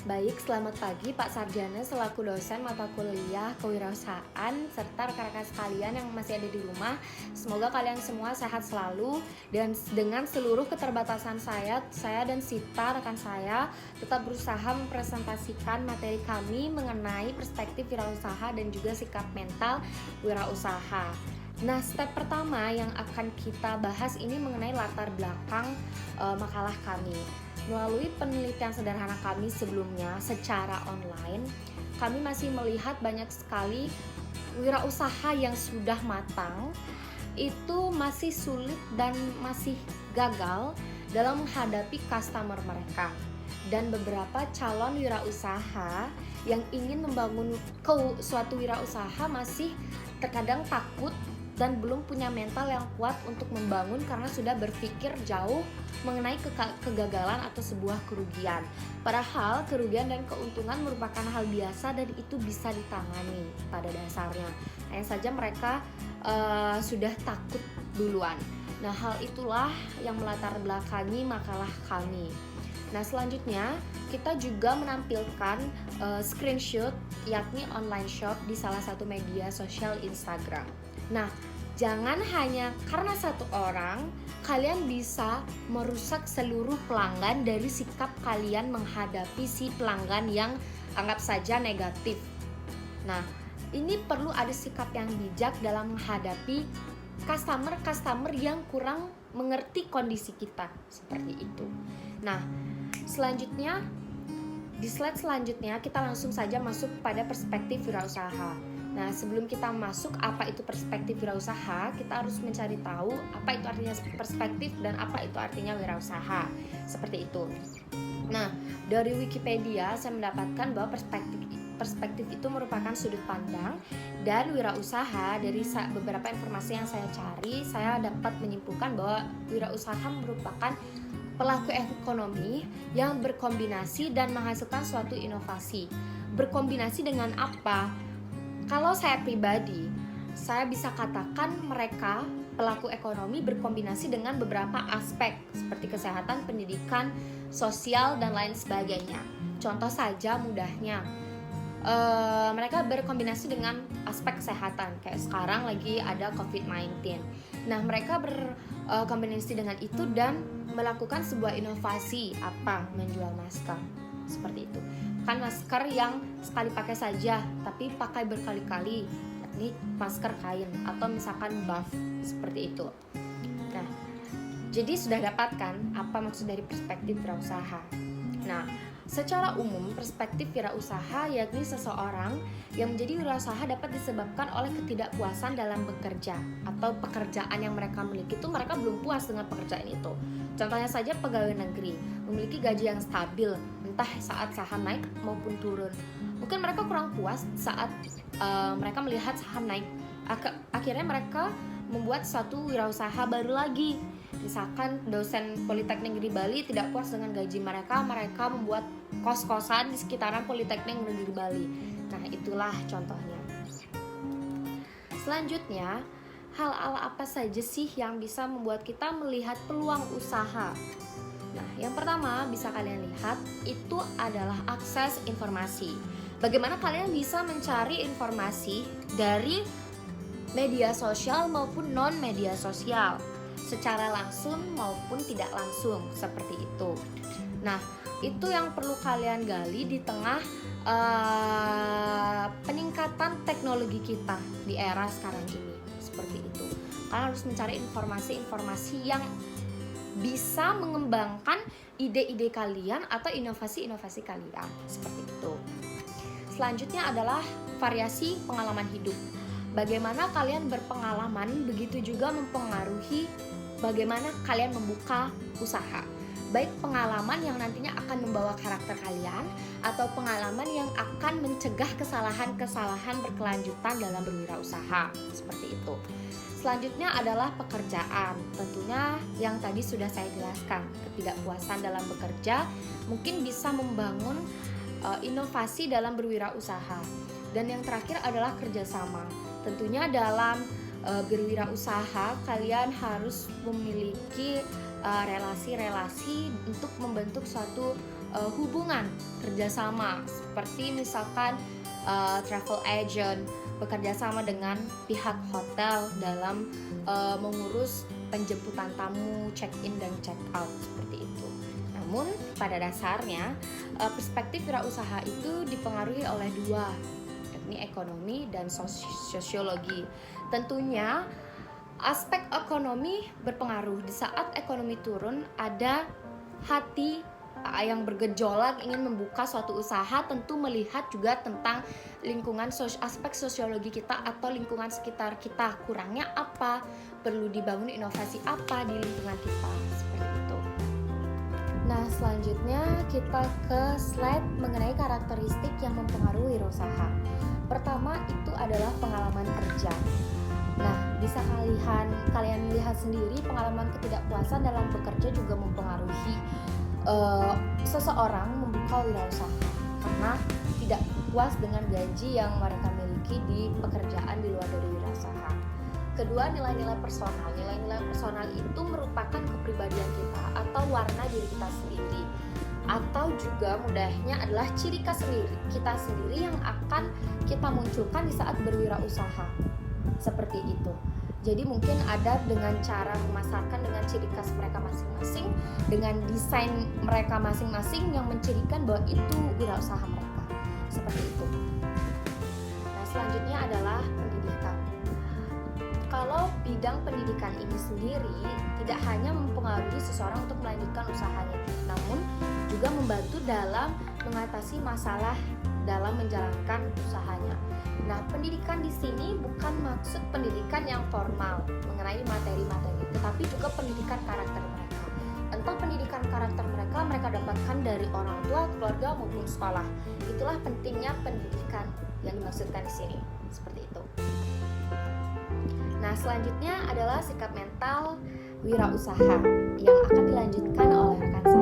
Baik, selamat pagi Pak Sarjana selaku dosen mata kuliah kewirausahaan serta rekan-rekan sekalian yang masih ada di rumah. Semoga kalian semua sehat selalu dan dengan seluruh keterbatasan saya dan Sita rekan saya tetap berusaha mempresentasikan materi kami mengenai perspektif wirausaha dan juga sikap mental wirausaha. Nah, step pertama yang akan kita bahas ini mengenai latar belakang makalah kami. Melalui penelitian sederhana kami sebelumnya secara online, kami masih melihat banyak sekali wirausaha yang sudah matang itu masih sulit dan masih gagal dalam menghadapi customer mereka. Dan beberapa calon wirausaha yang ingin membangun suatu wirausaha masih terkadang takut dan belum punya mental yang kuat untuk membangun karena sudah berpikir jauh mengenai kegagalan atau sebuah kerugian. Padahal kerugian dan keuntungan merupakan hal biasa dan itu bisa ditangani pada dasarnya. Hanya saja mereka sudah takut duluan. Nah, hal itulah yang melatar belakangi makalah kami. Nah, selanjutnya kita juga menampilkan screenshot yakni online shop di salah satu media sosial Instagram. Nah, jangan hanya karena satu orang kalian bisa merusak seluruh pelanggan dari sikap kalian menghadapi si pelanggan yang anggap saja negatif. Nah, ini perlu ada sikap yang bijak dalam menghadapi customer yang kurang mengerti kondisi kita, seperti itu. Nah, selanjutnya di slide selanjutnya kita langsung saja masuk pada perspektif wirausaha. Nah, sebelum kita masuk apa itu perspektif wirausaha, kita harus mencari tahu apa itu artinya perspektif dan apa itu artinya wirausaha. Seperti itu. Nah, dari Wikipedia saya mendapatkan bahwa perspektif itu merupakan sudut pandang dan wirausaha. Dari beberapa informasi yang saya cari, saya dapat menyimpulkan bahwa wirausaha merupakan pelaku ekonomi yang berkombinasi dan menghasilkan suatu inovasi. Berkombinasi dengan apa? Kalau saya pribadi, saya bisa katakan mereka pelaku ekonomi berkombinasi dengan beberapa aspek seperti kesehatan, pendidikan, sosial, dan lain sebagainya. Contoh saja mudahnya, mereka berkombinasi dengan aspek kesehatan. Kayak sekarang lagi ada COVID-19. Nah, mereka berkombinasi dengan itu dan melakukan sebuah inovasi, menjual masker. Seperti itu. Kan masker yang sekali pakai saja tapi pakai berkali-kali, ini masker kain atau misalkan buff, seperti itu. Nah, jadi sudah dapatkan apa maksud dari perspektif wirausaha. Nah, secara umum perspektif wirausaha yakni seseorang yang menjadi wirausaha dapat disebabkan oleh ketidakpuasan dalam bekerja atau pekerjaan yang mereka miliki itu mereka belum puas dengan pekerjaan itu. Contohnya saja pegawai negeri memiliki gaji yang stabil entah saat saham naik maupun turun. Mungkin mereka kurang puas saat mereka melihat saham naik. Akhirnya mereka membuat suatu wirausaha baru lagi. Misalkan dosen Politeknik Negeri Bali tidak puas dengan gaji mereka membuat kos-kosan di sekitaran Politeknik Negeri Bali. Nah, itulah contohnya. Selanjutnya, hal-hal apa saja sih yang bisa membuat kita melihat peluang usaha? Nah, yang pertama bisa kalian lihat itu adalah akses informasi. Bagaimana kalian bisa mencari informasi dari media sosial maupun non-media sosial, secara langsung maupun tidak langsung, seperti itu. Nah, itu yang perlu kalian gali di tengah peningkatan teknologi kita di era sekarang ini, seperti itu. Kalian harus mencari informasi-informasi yang bisa mengembangkan ide-ide kalian atau inovasi-inovasi kalian, seperti itu. Selanjutnya adalah variasi pengalaman hidup. Bagaimana kalian berpengalaman, begitu juga mempengaruhi bagaimana kalian membuka usaha. Baik pengalaman yang nantinya akan membawa karakter kalian atau pengalaman yang akan mencegah kesalahan-kesalahan berkelanjutan dalam berwirausaha, seperti itu. Selanjutnya adalah pekerjaan. Tentunya yang tadi sudah saya jelaskan, ketidakpuasan dalam bekerja mungkin bisa membangun inovasi dalam berwirausaha. Dan yang terakhir adalah kerjasama. Tentunya dalam berwirausaha kalian harus memiliki relasi-relasi untuk membentuk suatu hubungan kerjasama, seperti misalkan travel agent, bekerja sama dengan pihak hotel dalam mengurus penjemputan tamu, check-in dan check-out, seperti itu. Namun pada dasarnya perspektif wirausaha itu dipengaruhi oleh dua, yakni ekonomi dan sosiologi. Tentunya aspek ekonomi berpengaruh. Di saat ekonomi turun, ada hati yang bergejolak ingin membuka suatu usaha, tentu melihat juga tentang lingkungan, aspek sosiologi kita atau lingkungan sekitar kita, kurangnya apa, perlu dibangun inovasi apa di lingkungan kita, seperti itu. Nah, selanjutnya kita ke slide mengenai karakteristik yang mempengaruhi wirausaha. Pertama itu adalah pengalaman kerja. Nah, bisa kalian lihat sendiri, pengalaman ketidakpuasan dalam bekerja juga mempengaruhi seseorang membuka wirausaha karena tidak puas dengan gaji yang mereka miliki di pekerjaan di luar dari wirausaha. Kedua, nilai-nilai personal. Nilai-nilai personal itu merupakan kepribadian kita atau warna diri kita sendiri, atau juga mudahnya adalah ciri khas kita sendiri yang akan kita munculkan di saat berwirausaha. Seperti itu. Jadi mungkin ada dengan cara memasarkan dengan ciri khas mereka masing-masing, dengan desain mereka masing-masing yang mencirikan bahwa itu wirausaha mereka. Seperti itu. Nah, selanjutnya adalah pendidikan. Kalau bidang pendidikan ini sendiri tidak hanya mempengaruhi seseorang untuk melanjutkan usahanya, namun juga membantu dalam mengatasi masalah dalam menjalankan usahanya. Nah, pendidikan di sini bukan maksud pendidikan yang formal mengenai materi-materi, tetapi juga pendidikan karakter mereka. Entah pendidikan karakter mereka dapatkan dari orang tua, keluarga maupun sekolah. Itulah pentingnya pendidikan yang dimaksudkan di sini. Seperti itu. Nah, selanjutnya adalah sikap mental wirausaha yang akan dilanjutkan oleh rekan saya.